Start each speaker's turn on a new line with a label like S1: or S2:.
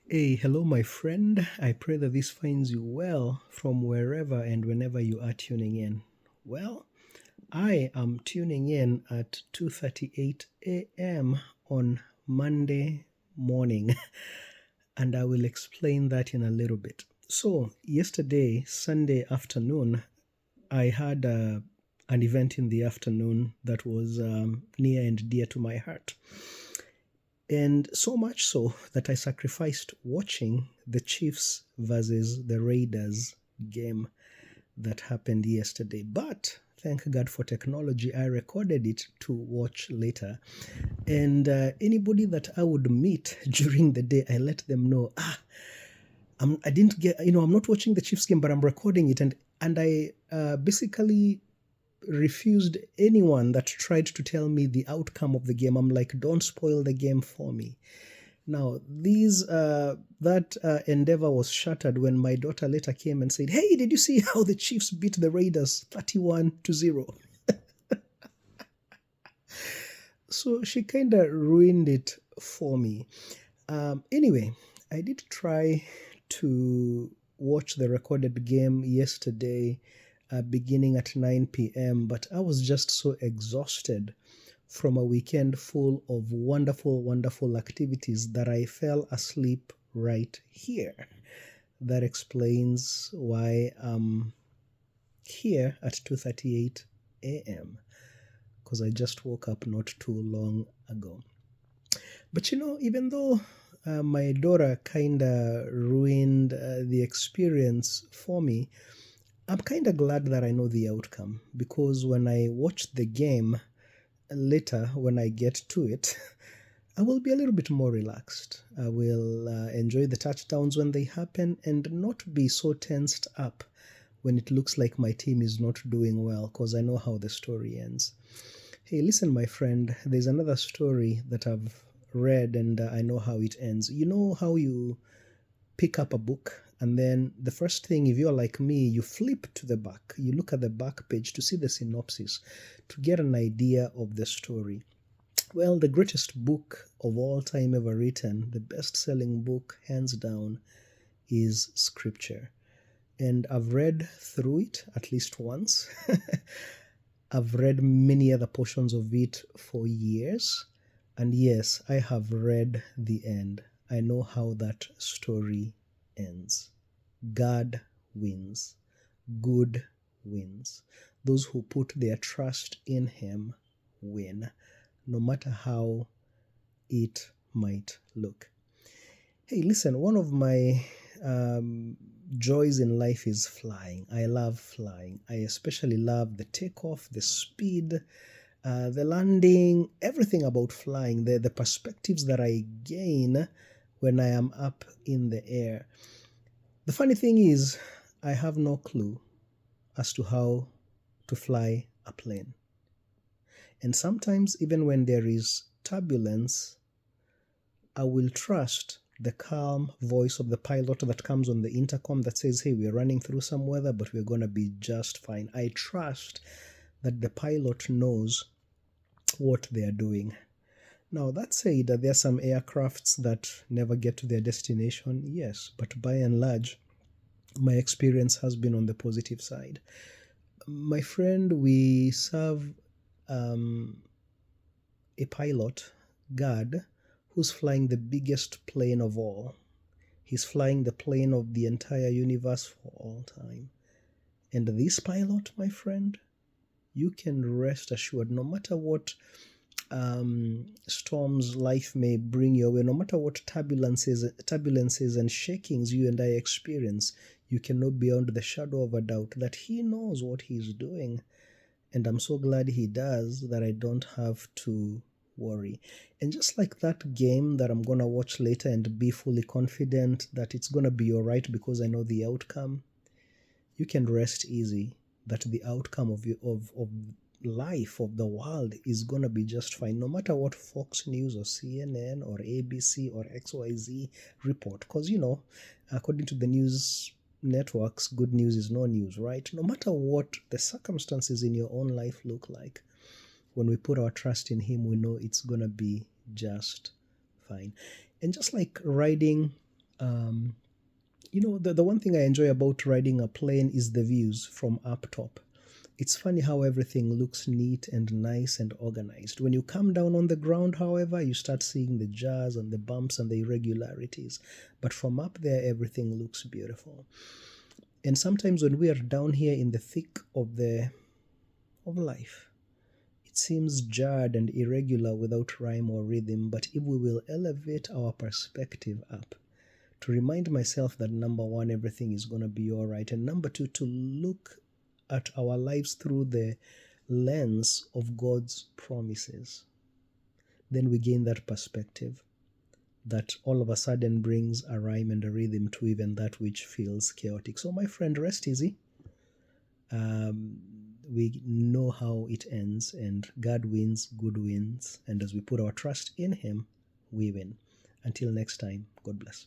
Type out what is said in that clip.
S1: Hey, hello, my friend. I pray that this finds you well from wherever and whenever you are tuning in. Well, I am tuning in at 2:38 a.m. on Monday morning, and I will explain that in a little bit. So, yesterday, Sunday afternoon, I had an event in the afternoon that was near and dear to my heart. And so much so that I sacrificed watching the Chiefs versus the Raiders game that happened yesterday. But thank God for technology, I recorded it to watch later. And anybody that I would meet during the day, I let them know, I didn't get, I'm not watching the Chiefs game, but I'm recording it. And I basically refused anyone that tried to tell me the outcome of the game. I'm like, don't spoil the game for me. Now, that endeavor was shattered when my daughter later came and said, "Hey, did you see how the Chiefs beat the Raiders 31-0?" So she kind of ruined it for me. Anyway, I did try to watch the recorded game yesterday, beginning at 9 p.m., but I was just so exhausted from a weekend full of wonderful, wonderful activities that I fell asleep right here. That explains why I'm here at 2:38 a.m. because I just woke up not too long ago. But even though my daughter kind of ruined the experience for me, I'm kind of glad that I know the outcome because when I watch the game later, when I get to it, I will be a little bit more relaxed. I will enjoy the touchdowns when they happen and not be so tensed up when it looks like my team is not doing well because I know how the story ends. Hey, listen, my friend, there's another story that I've read and I know how it ends. You know how you pick up a book and then the first thing, if you're like me, you flip to the back, you look at the back page to see the synopsis, to get an idea of the story. Well, the greatest book of all time ever written, the best selling book, hands down, is Scripture. And I've read through it at least once. I've read many other portions of it for years. And yes, I have read the end. I know how that story ends. God wins. Good wins. Those who put their trust in Him win, no matter how it might look. Hey, listen, one of my joys in life is flying. I love flying. I especially love the takeoff, the speed, the landing, everything about flying, the perspectives that I gain when I am up in the air. The funny thing is, I have no clue as to how to fly a plane. And sometimes, even when there is turbulence, I will trust the calm voice of the pilot that comes on the intercom that says, "Hey, we're running through some weather, but we're going to be just fine." I trust that the pilot knows what they are doing. Now, that said, there are some aircrafts that never get to their destination, yes, but by and large, my experience has been on the positive side. My friend, we serve a pilot, God, who's flying the biggest plane of all. He's flying the plane of the entire universe for all time. And this pilot, my friend, you can rest assured, no matter what storms life may bring your way, no matter what turbulences and shakings you and I experience, you can know beyond the shadow of a doubt that He knows what He's doing. And I'm so glad He does that I don't have to worry. And just like that game that I'm going to watch later and be fully confident that it's going to be all right because I know the outcome, you can rest easy that the outcome of life, of the world, is going to be just fine, no matter what Fox News or CNN or ABC or XYZ report. Because, according to the news networks, good news is no news, right? No matter what the circumstances in your own life look like, when we put our trust in Him, we know it's going to be just fine. And just like riding Um, the one thing I enjoy about riding a plane is the views from up top. It's funny how everything looks neat and nice and organized. When you come down on the ground, however, you start seeing the jars and the bumps and the irregularities. But from up there, everything looks beautiful. And sometimes when we are down here in the thick of life, it seems jarred and irregular without rhyme or rhythm. But if we will elevate our perspective up, to remind myself that number one, everything is going to be all right, and number two, to look at our lives through the lens of God's promises, then we gain that perspective that all of a sudden brings a rhyme and a rhythm to even that which feels chaotic. So, my friend, rest easy. Um, we know how it ends, and God wins, good wins, and as we put our trust in Him, we win. Until next time, God bless.